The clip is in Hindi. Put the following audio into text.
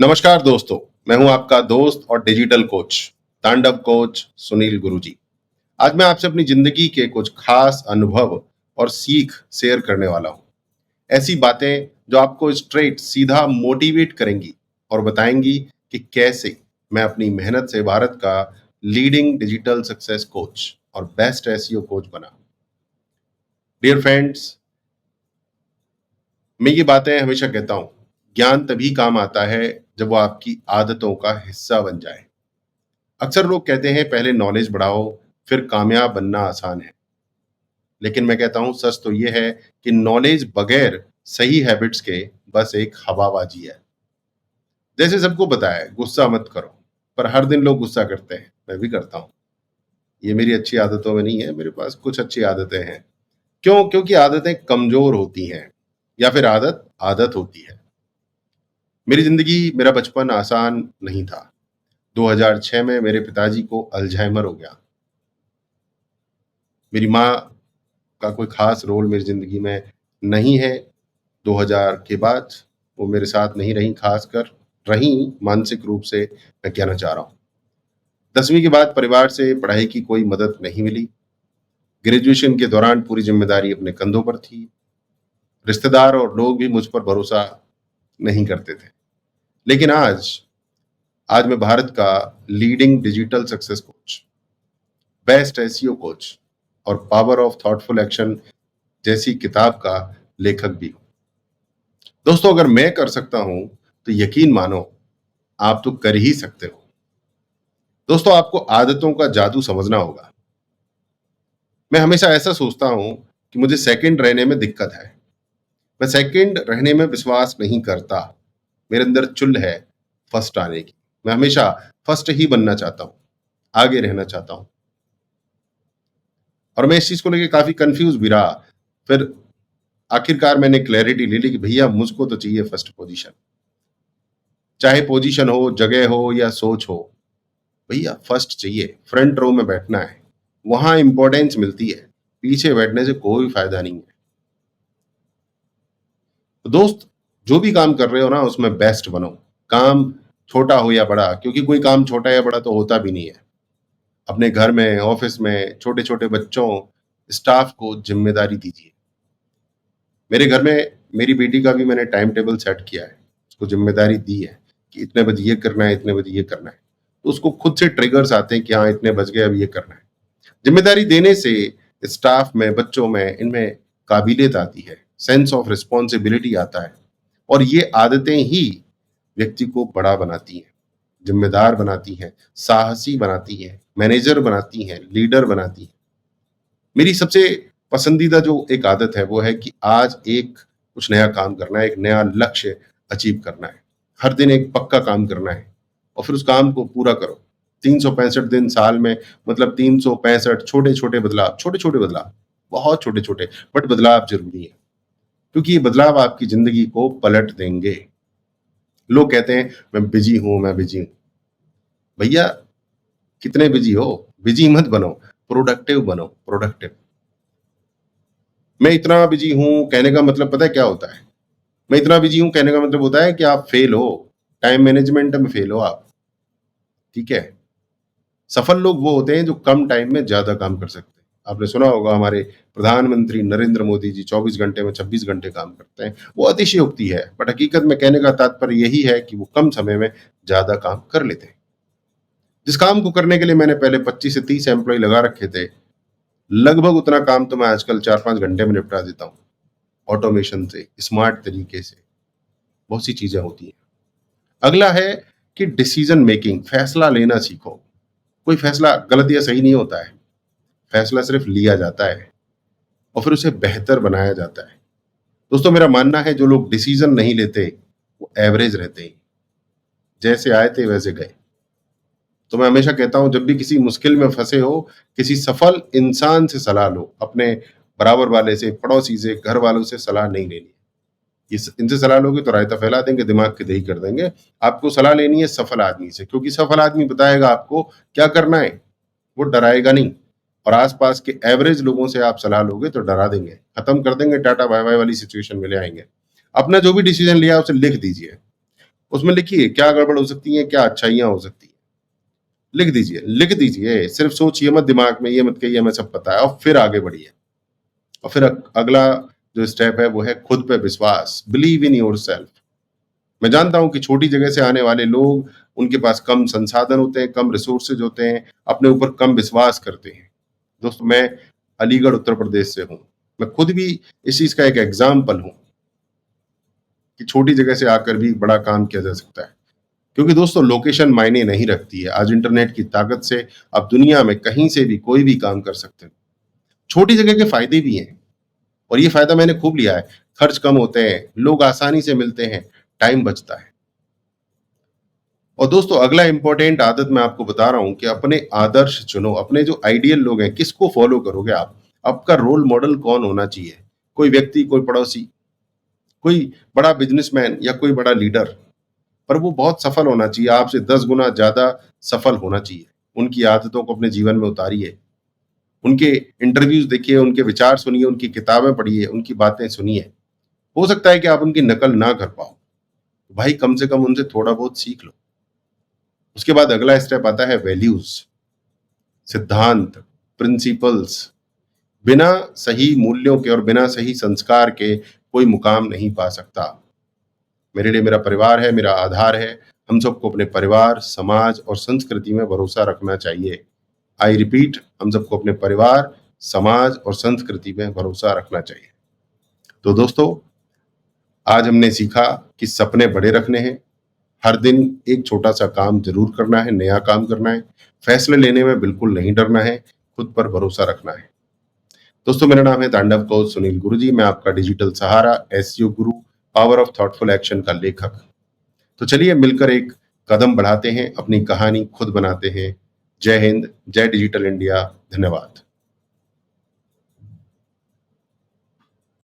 नमस्कार दोस्तों, मैं हूं आपका दोस्त और डिजिटल कोच, तांडव कोच सुनील गुरुजी। आज मैं आपसे अपनी जिंदगी के कुछ खास अनुभव और सीख शेयर करने वाला हूं। ऐसी बातें जो आपको स्ट्रेट सीधा मोटिवेट करेंगी और बताएंगी कि कैसे मैं अपनी मेहनत से भारत का लीडिंग डिजिटल सक्सेस कोच और बेस्ट एसईओ कोच बना। डियर फ्रेंड्स, मैं ये बातें हमेशा कहता हूं, ज्ञान तभी काम आता है जब वो आपकी आदतों का हिस्सा बन जाए। अक्सर लोग कहते हैं पहले नॉलेज बढ़ाओ, फिर कामयाब बनना आसान है। लेकिन मैं कहता हूं सच तो ये है कि नॉलेज बगैर सही हैबिट्स के बस एक हवाबाजी है। जैसे सबको पता है गुस्सा मत करो, पर हर दिन लोग गुस्सा करते हैं, मैं भी करता हूं। ये मेरी अच्छी आदतों में नहीं है, मेरे पास कुछ अच्छी आदतें हैं। क्यों? क्योंकि आदतें कमजोर होती हैं या फिर आदत आदत होती है। मेरी जिंदगी, मेरा बचपन आसान नहीं था। 2006 में मेरे पिताजी को अल्जाइमर हो गया। मेरी माँ का कोई खास रोल मेरी ज़िंदगी में नहीं है। 2000 के बाद वो मेरे साथ नहीं रहीं, खासकर रहीं मानसिक रूप से, मैं कहना चाह रहा हूँ। 10वीं के बाद परिवार से पढ़ाई की कोई मदद नहीं मिली। ग्रेजुएशन के दौरान पूरी ज़िम्मेदारी अपने कंधों पर थी। रिश्तेदार और लोग भी मुझ पर भरोसा नहीं करते थे। लेकिन आज आज मैं भारत का leading digital success coach, best SEO coach और पावर ऑफ थॉटफुल एक्शन जैसी किताब का लेखक भी हूं। दोस्तों, अगर मैं कर सकता हूं तो यकीन मानो आप तो कर ही सकते हो। दोस्तों, आपको आदतों का जादू समझना होगा। मैं हमेशा ऐसा सोचता हूं कि मुझे सेकंड रहने में दिक्कत है। मैं सेकंड रहने में विश्वास नहीं करता। मेरे अंदर चुल है फर्स्ट आने की। मैं हमेशा फर्स्ट ही बनना चाहता हूं, आगे रहना चाहता हूं। और मैं इस चीज को लेकर काफी कंफ्यूज भी रहा। फिर आखिरकार मैंने क्लैरिटी ले ली कि भैया मुझको तो चाहिए फर्स्ट पोजीशन। चाहे पोजीशन हो, जगह हो या सोच हो, भैया फर्स्ट चाहिए। फ्रंट रो में बैठना है, वहां इंपॉर्टेंस मिलती है। पीछे बैठने से कोई फायदा नहीं है। तो दोस्त, जो भी काम कर रहे हो ना उसमें बेस्ट बनो। काम छोटा हो या बड़ा, क्योंकि कोई काम छोटा या बड़ा तो होता भी नहीं है। अपने घर में, ऑफिस में छोटे छोटे बच्चों, स्टाफ को जिम्मेदारी दीजिए। मेरे घर में मेरी बेटी का भी मैंने टाइम टेबल सेट किया है, उसको जिम्मेदारी दी है कि इतने बजे ये करना है, इतने बजे ये करना है। तो उसको खुद से ट्रिगर्स आते हैं कि हाँ इतने बज गए, अब ये करना है। जिम्मेदारी देने से स्टाफ में, बच्चों में, इनमें काबिलियत आती है, सेंस ऑफ रिस्पॉन्सिबिलिटी आता है। और ये आदतें ही व्यक्ति को बड़ा बनाती हैं, जिम्मेदार बनाती हैं, साहसी बनाती हैं, मैनेजर बनाती हैं, लीडर बनाती हैं। मेरी सबसे पसंदीदा जो एक आदत है वो है कि आज एक कुछ नया काम करना है, एक नया लक्ष्य अचीव करना है। हर दिन एक पक्का काम करना है और फिर उस काम को पूरा करो। 365 दिन साल में, मतलब 365 छोटे-छोटे बदलाव, छोटे-छोटे बदलाव, बहुत छोटे-छोटे बट बदलाव ज़रूरी है, क्योंकि ये बदलाव आपकी ज़िंदगी को पलट देंगे। लोग कहते हैं मैं बिज़ी हूँ, मैं बिज़ी हूँ। भैया कितने बिज़ी हो? बिज़ी मत बनो, प्रोडक्टिव बनो, प्रोडक्टिव। मैं इतना बिज़ी हूँ कहने का मतलब पता है क्या होता है? मैं इतना बिज़ी हूँ कहने का मतलब होता है कि आप फेल हो, टाइम मैनेजमेंट में फेल हो आप, ठीक है? सफल लोग वो होते हैं जो कम टाइम में ज़्यादा काम कर सकते हैं। आपने सुना होगा हमारे प्रधानमंत्री नरेंद्र मोदी जी 24 घंटे में 26 घंटे काम करते हैं। वो अतिशयोक्ति है, बट हकीकत में कहने का तात्पर्य यही है कि वो कम समय में ज़्यादा काम कर लेते हैं। जिस काम को करने के लिए मैंने पहले 25 से 30 एम्प्लॉयी लगा रखे थे, लगभग उतना काम तो मैं आजकल 4-5 घंटे में निपटा देता हूँ। ऑटोमेशन से, स्मार्ट तरीके से, बहुत सी चीज़ें होती हैं। अगला है कि डिसीजन मेकिंग, फैसला लेना सीखो। कोई फैसला गलत या सही नहीं होता है। फैसला सिर्फ लिया जाता है और फिर उसे बेहतर बनाया जाता है। दोस्तों, मेरा मानना है जो लोग डिसीजन नहीं लेते वो एवरेज रहते हैं, जैसे आए थे वैसे गए। तो मैं हमेशा कहता हूं जब भी किसी मुश्किल में फंसे हो, किसी सफल इंसान से सलाह लो। अपने बराबर वाले से, पड़ोसी से, घर वालों से सलाह नहीं लेनी। इनसे सलाह लोगे तो रायता फैला देंगे, दिमाग की दही कर देंगे। आपको सलाह लेनी है सफल आदमी से, क्योंकि सफल आदमी बताएगा आपको क्या करना है, वो डराएगा नहीं। और आसपास के एवरेज लोगों से आप सलाह लोगे तो डरा देंगे, खत्म कर देंगे, टाटा बाय बाय वाली सिचुएशन में ले आएंगे। अपना जो भी डिसीजन लिया उसे लिख दीजिए, उसमें लिखिए क्या गड़बड़ हो सकती है, क्या अच्छाइयाँ हो सकती हैं। लिख दीजिए, सिर्फ सोचिए मत दिमाग में, ये मत कहिए हमें सब पता है और फिर आगे बढ़िए। और फिर अगला जो स्टेप है वो है खुद पे विश्वास, बिलीव इन योरसेल्फ। मैं जानता हूँ कि छोटी जगह से आने वाले लोग, उनके पास कम संसाधन होते हैं, कम रिसोर्सेज होते हैं, अपने ऊपर कम विश्वास करते हैं। दोस्तों मैं अलीगढ़ उत्तर प्रदेश से हूँ, मैं खुद भी इस चीज का एक एग्जाम्पल हूँ कि छोटी जगह से आकर भी बड़ा काम किया जा सकता है। क्योंकि दोस्तों लोकेशन मायने नहीं रखती है, आज इंटरनेट की ताकत से आप दुनिया में कहीं से भी कोई भी काम कर सकते हो। छोटी जगह के फायदे भी हैं और ये फायदा मैंने खूब लिया है। खर्च कम होते हैं, लोग आसानी से मिलते हैं, टाइम बचता है। और दोस्तों अगला इंपॉर्टेंट आदत मैं आपको बता रहा हूं कि अपने आदर्श चुनो, अपने जो आइडियल लोग हैं किसको फॉलो करोगे आप, आपका रोल मॉडल कौन होना चाहिए। कोई व्यक्ति, कोई पड़ोसी, कोई बड़ा बिजनेसमैन या कोई बड़ा लीडर, पर वो बहुत सफल होना चाहिए, आपसे 10 गुना ज्यादा सफल होना चाहिए। उनकी आदतों को अपने जीवन में उतारिए, उनके इंटरव्यूज देखिए, उनके विचार सुनिए, उनकी किताबें पढ़िए, उनकी बातें सुनिए। हो सकता है कि आप उनकी नकल ना कर पाओ, भाई कम से कम उनसे थोड़ा बहुत सीख लो। उसके बाद अगला स्टेप आता है वैल्यूज, सिद्धांत, प्रिंसिपल्स। बिना सही मूल्यों के और बिना सही संस्कार के कोई मुकाम नहीं पा सकता। मेरे लिए मेरा परिवार है, मेरा आधार है। हम सबको अपने परिवार, समाज और संस्कृति में भरोसा रखना चाहिए। आई रिपीट, हम सबको अपने परिवार, समाज और संस्कृति में भरोसा रखना चाहिए। तो दोस्तों आज हमने सीखा कि सपने बड़े रखने हैं, हर दिन एक छोटा-सा काम ज़रूर करना है, नया काम करना है, फैसले लेने में बिल्कुल नहीं डरना है, खुद पर भरोसा रखना है। दोस्तों मेरा नाम है तांडव कोच सुनील गुरुजी, मैं आपका digital Sahara, SEO Guru, power of thoughtful action का लेखक। तो चलिए मिलकर एक कदम बढ़ाते हैं, अपनी कहानी खुद बनाते हैं। जय हिंद, जय डिजिटल इंडिया, धन्यवाद।